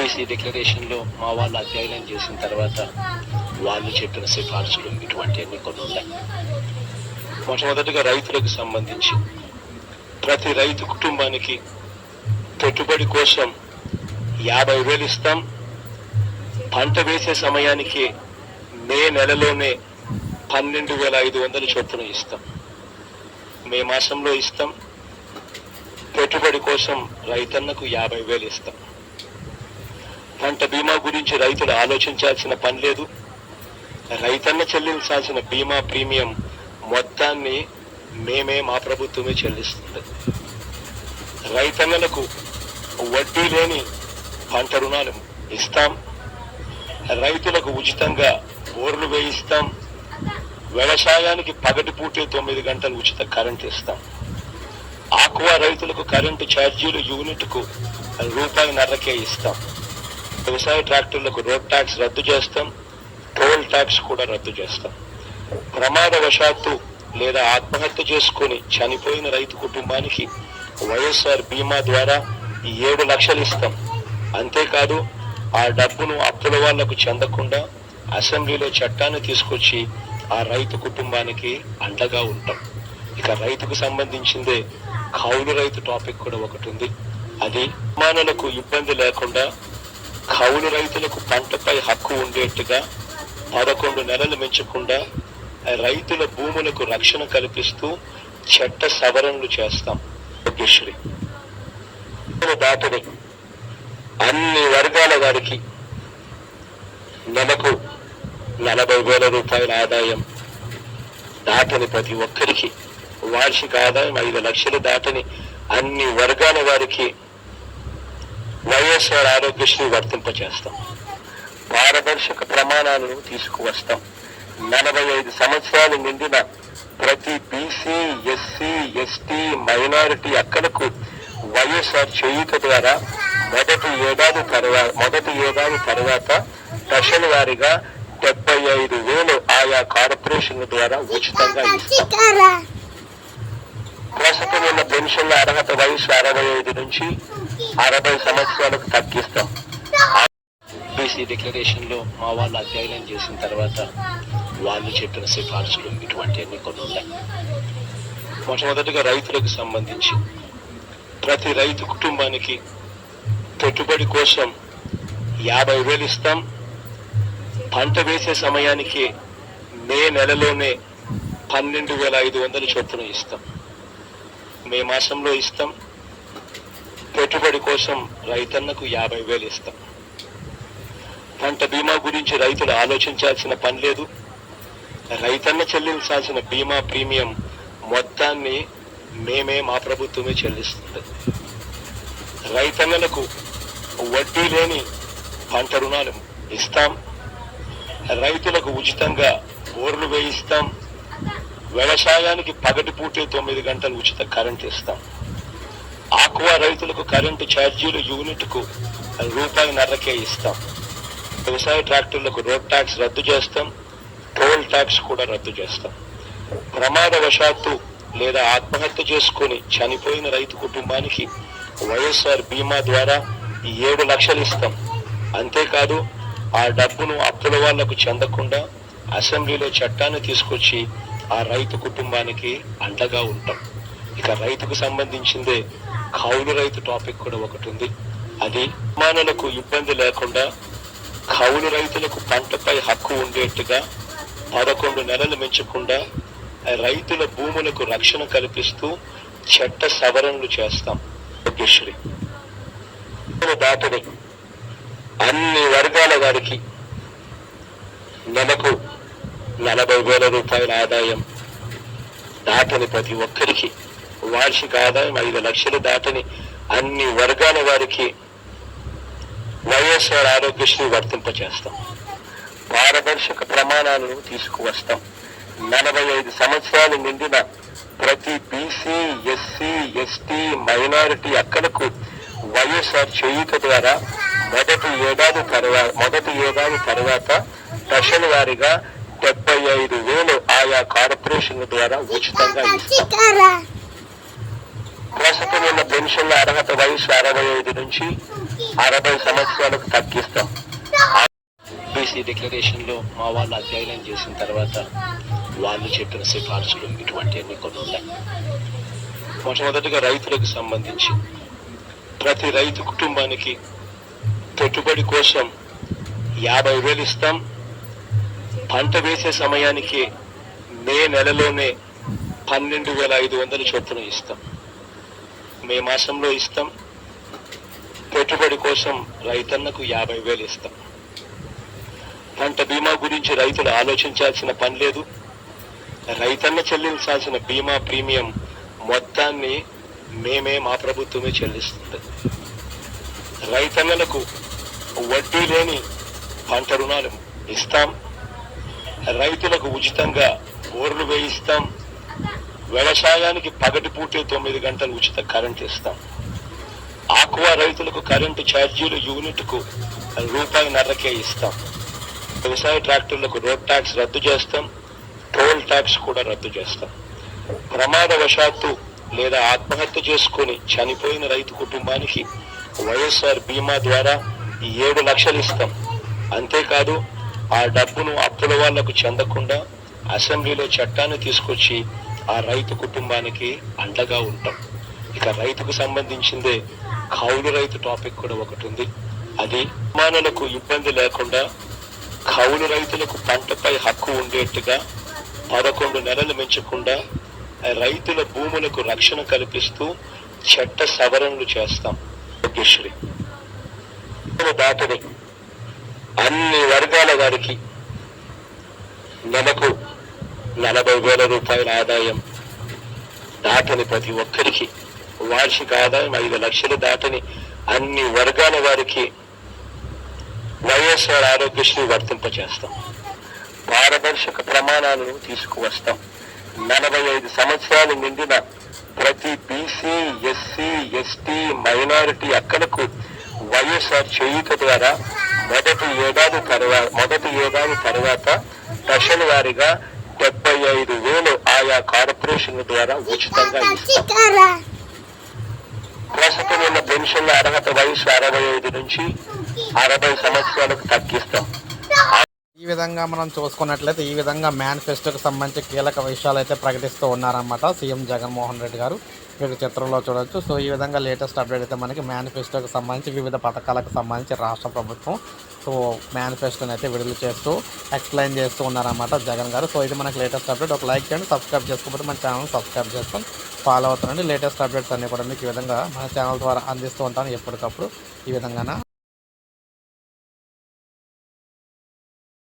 OBC డిక్లరేషన్లో మా వాళ్ళు అధ్యయనం చేసిన తర్వాత వాళ్ళు చెప్పిన సిఫార్సులు ఇటువంటివన్నీ కొన్ని ఉన్నాయి. మొట్టమొదటిగా రైతులకు సంబంధించి ప్రతి రైతు కుటుంబానికి పెట్టుబడి కోసం 50,000 ఇస్తాం. పంట వేసే సమయానికి మే నెలలోనే 12,500 చొప్పున ఇస్తాం. మే మాసంలో ఇస్తాం. పెట్టుబడి కోసం రైతన్నకు 50,000 ఇస్తాం. పంట బీమా గురించి రైతులు ఆలోచించాల్సిన పని లేదు. రైతన్న చెల్లించాల్సిన బీమా ప్రీమియం మొత్తాన్ని మా ప్రభుత్వమే చెల్లిస్తుంది. రైతన్నలకు వడ్డీ లేని పంట రుణాలు ఇస్తాం. రైతులకు ఉచితంగా బోర్లు వేయిస్తాం. వ్యవసాయానికి పగటిపూటే 9 గంటలు ఉచిత కరెంటు ఇస్తాం. ఆక్వా రైతులకు కరెంటు ఛార్జీలు యూనిట్కు ₹1.5 ఇస్తాం. వ్యవసాయ ట్రాక్టర్లకు రోడ్ ట్యాక్స్ రద్దు చేస్తాం. టోల్ ట్యాక్స్ కూడా రద్దు చేస్తాం. ప్రమాదవశాత్తు లేదా ఆత్మహత్య చేసుకుని చనిపోయిన రైతు కుటుంబానికి వైఎస్ఆర్ బీమా ద్వారా 7 లక్షలు ఇస్తాం. అంతేకాదు ఆ డబ్బును అప్పుల వాళ్లకు చెందకుండా అసెంబ్లీలో చట్టాన్ని తీసుకొచ్చి ఆ రైతు కుటుంబానికి అండగా ఉంటాం. ఇక రైతుకు సంబంధించిందే కౌలు రైతు టాపిక్ కూడా ఒకటి ఉంది. అది యజమానులకు ఇబ్బంది లేకుండా కౌలు రైతులకు పంటపై హక్కు ఉండేట్టుగా 11 నెలలు మించకుండా రైతుల భూములకు రక్షణ కల్పిస్తూ చట్ట సవరణలు చేస్తాం. శ్రీ దాటని అన్ని వర్గాల వారికి నెలకు 40,000 రూపాయల ఆదాయం దాటని ప్రతి ఒక్కరికి వార్షిక ఆదాయం 5 లక్షలు దాటని అన్ని వర్గాల వారికి వైఎస్ఆర్ ఆరోగ్యశ్రీ వర్తింపచేస్తాం. పారదర్శక ప్రమాణాలను తీసుకువస్తాం. 45 సంవత్సరాలు నిండిన ప్రతి బీసీ, ఎస్సీ, ఎస్టీ, మైనారిటీ అక్కలకు వైఎస్ఆర్ చేయూత ద్వారా మొదటి ఏడాది తర్వాత దశల వారీగా 75,000 ఆయా కార్పొరేషన్ల ద్వారా ఉచితంగా ఇస్తాం. ప్రస్తుతం ఉన్న పెన్షన్ల అర్హత వయసు 65 నుంచి 60 సంవత్సరాలకు తగ్గిస్తాం. ఓబీసీ డిక్లరేషన్లో మా వాళ్ళు అధ్యయనం చేసిన తర్వాత వాళ్ళు చెప్పిన సిఫార్సులు ఇటువంటివన్నీ కొన్ని ఉన్నాయి. మొట్టమొదటిగా రైతులకు సంబంధించి ప్రతి రైతు కుటుంబానికి పెట్టుబడి కోసం 50,000 ఇస్తాం. పంట వేసే సమయానికి మే నెలలోనే 12,500 చొప్పున ఇస్తాం. మే మాసంలో ఇస్తాం. పెట్టుబడి కోసం రైతన్నకు 50,000 ఇస్తాం. పంట బీమా గురించి రైతులు ఆలోచించాల్సిన పని లేదు. రైతన్న చెల్లించాల్సిన బీమా ప్రీమియం మొత్తాన్ని మా ప్రభుత్వమే చెల్లిస్తుంది. రైతన్నలకు వడ్డీ లేని పంట రుణాలు ఇస్తాం. రైతులకు ఉచితంగా బోర్లు వేయిస్తాం. వ్యవసాయానికి పగటిపూటే 9 గంటలు ఉచిత కరెంటు ఇస్తాం. ఆక్వా రైతులకు కరెంటు ఛార్జీలు యూనిట్కు ₹1.5 ఇస్తాం. వ్యవసాయ ట్రాక్టర్లకు రోడ్ ట్యాక్స్ రద్దు చేస్తాం. టోల్ ట్యాక్స్ కూడా రద్దు చేస్తాం. ప్రమాదవశాత్తు లేదా ఆత్మహత్య చేసుకుని చనిపోయిన రైతు కుటుంబానికి వైఎస్ఆర్ బీమా ద్వారా 7 లక్షలు ఇస్తాం. అంతేకాదు ఆ డబ్బును అప్పుల వాళ్లకు చెందకుండా అసెంబ్లీలో చట్టాన్ని తీసుకొచ్చి ఆ రైతు కుటుంబానికి అండగా ఉంటాం. ఇక రైతుకు సంబంధించిందే కౌలు రైతు టాపిక్ కూడా ఒకటి ఉంది. అది యజమానులకు ఇబ్బంది లేకుండా కౌలు రైతులకు పంటపై హక్కు ఉండేట్టుగా 11 నెలలు మించకుండా రైతుల భూములకు రక్షణ కల్పిస్తూ చట్ట సవరణలు చేస్తాం. శ్రీ దాటని అన్ని వర్గాల వారికి నెలకు 40,000 రూపాయల ఆదాయం దాటని ప్రతి ఒక్కరికి వార్షిక ఆదాయం 5 లక్షలు దాటని అన్ని వర్గాల వారికి వైఎస్ఆర్ ఆరోగ్యశ్రీ వర్తింపచేస్తాం. పారదర్శక ప్రమాణాలను తీసుకువస్తాం. 45 సంవత్సరాలు నిండిన ప్రతి బీసీ, ఎస్సీ, ఎస్టీ, మైనారిటీ అక్కలకు వైఎస్ఆర్ చేయూత ద్వారా మొదటి ఏడాది తర్వాత దశల వారీగా 75,000 ఆయా కార్పొరేషన్ల ద్వారా ఉచితంగా ఇస్తాం. ప్రస్తుతం ఉన్న పెన్షన్ల అర్హత వయసు 65 నుంచి 60 సంవత్సరాలకు తగ్గిస్తాం. బీసీ డిక్లరేషన్ లో మా వాళ్ళు అధ్యయనం చేసిన తర్వాత వాళ్ళు చెప్పిన సిఫార్సులు ఇటువంటివన్నీ కొన్ని ఉన్నాయి. మొట్టమొదటిగా రైతులకు సంబంధించి ప్రతి రైతు కుటుంబానికి పెట్టుబడి కోసం 50,000 ఇస్తాం. పంట వేసే సమయానికి మే నెలలోనే 12,500 చొప్పున ఇస్తాం. మే మాసంలో ఇస్తాం. పెట్టుబడి కోసం రైతన్నకు 50,000 ఇస్తాం. పంట బీమా గురించి రైతులు ఆలోచించాల్సిన పని లేదు. రైతన్న చెల్లించాల్సిన బీమా ప్రీమియం మొత్తాన్ని మా ప్రభుత్వమే చెల్లిస్తుంది. రైతన్నలకు వడ్డీ లేని పంట రుణాలు ఇస్తాం. రైతులకు ఉచితంగా బోర్లు వేయిస్తాం. వ్యవసాయానికి పగటిపూటే 9 గంటలు ఉచిత కరెంట్ ఇస్తాం. ఆక్వా రైతులకు కరెంటు ఛార్జీలు యూనిట్కు ₹1.5 ఇస్తాం. వ్యవసాయ ట్రాక్టర్లకు రోడ్ ట్యాక్స్ రద్దు చేస్తాం. టోల్ ట్యాక్స్ కూడా రద్దు చేస్తాం. ప్రమాదవశాత్తు లేదా ఆత్మహత్య చేసుకుని చనిపోయిన రైతు కుటుంబానికి వైఎస్ఆర్ బీమా ద్వారా 7 లక్షలు ఇస్తాం. అంతేకాదు ఆ డబ్బును అప్పుల వాళ్లకు చెందకుండా అసెంబ్లీలో చట్టాన్ని తీసుకొచ్చి ఆ రైతు కుటుంబానికి అండగా ఉంటాం. ఇక రైతుకు సంబంధించిందే కౌలు రైతు టాపిక్ కూడా ఒకటి ఉంది. అది యజమానులకు ఇబ్బంది లేకుండా కౌలు రైతులకు పంటపై హక్కు ఉండేట్టుగా 11 నెలలు మించకుండా రైతుల భూములకు రక్షణ కల్పిస్తూ చట్ట సవరణలు చేస్తాం. శ్రీ దాటని అన్ని వర్గాల వారికి నెలకు 40,000 రూపాయల ఆదాయం దాటని ప్రతి ఒక్కరికి వార్షిక ఆదాయం 5 లక్షలు దాటని అన్ని వర్గాల వారికి వైఎస్ఆర్ ఆరోగ్యశ్రీ వర్తింపచేస్తాం. పారదర్శక ప్రమాణాలను తీసుకువస్తాం. 45 సంవత్సరాలు నిండిన ప్రతి బీసీ, ఎస్సీ, ఎస్టీ, మైనారిటీ అక్కలకు వైఎస్ఆర్ చేయూత ద్వారా మొదటి ఏడాది తర్వాత దశల వారీగా 75,000 ఆయా కార్పొరేషన్ల ద్వారా ఉచితంగా ఇస్తాం. ప్రస్తుతం ఉన్న పెన్షన్ల అర్హత వయసు 65 నుంచి 60 సంవత్సరాలకు తగ్గిస్తాం. ఈ విధంగా మనం చూసుకున్నట్లయితే ఈ విధంగా మేనిఫెస్టోకి సంబంధించి కీలక విషయాలు అయితే ప్రకటిస్తూ ఉన్నారన్నమాట సీఎం జగన్మోహన్ రెడ్డి గారు. మీరు చిత్రంలో చూడొచ్చు. సో ఈ విధంగా లేటెస్ట్ అప్డేట్ అయితే మనకి మేనిఫెస్టోకి సంబంధించి వివిధ పథకాలకు సంబంధించి రాష్ట్ర ప్రభుత్వం సో మేనిఫెస్టోని అయితే విడుదల చేస్తూ ఎక్స్ప్లెయిన్ చేస్తూ ఉన్నారన్నమాట జగన్ గారు. సో ఇది మనకి లేటెస్ట్ అప్డేట్. ఒక లైక్ చేయండి, సబ్స్క్రైబ్ చేసుకోకపోతే మన ఛానల్ సబ్స్క్రైబ్ చేసుకొని ఫాలో అవుతానండి. లేటెస్ట్ అప్డేట్స్ అన్నీ కూడా మీకు ఈ విధంగా మన ఛానల్ ద్వారా అందిస్తూ ఉంటాను ఎప్పటికప్పుడు ఈ విధంగా.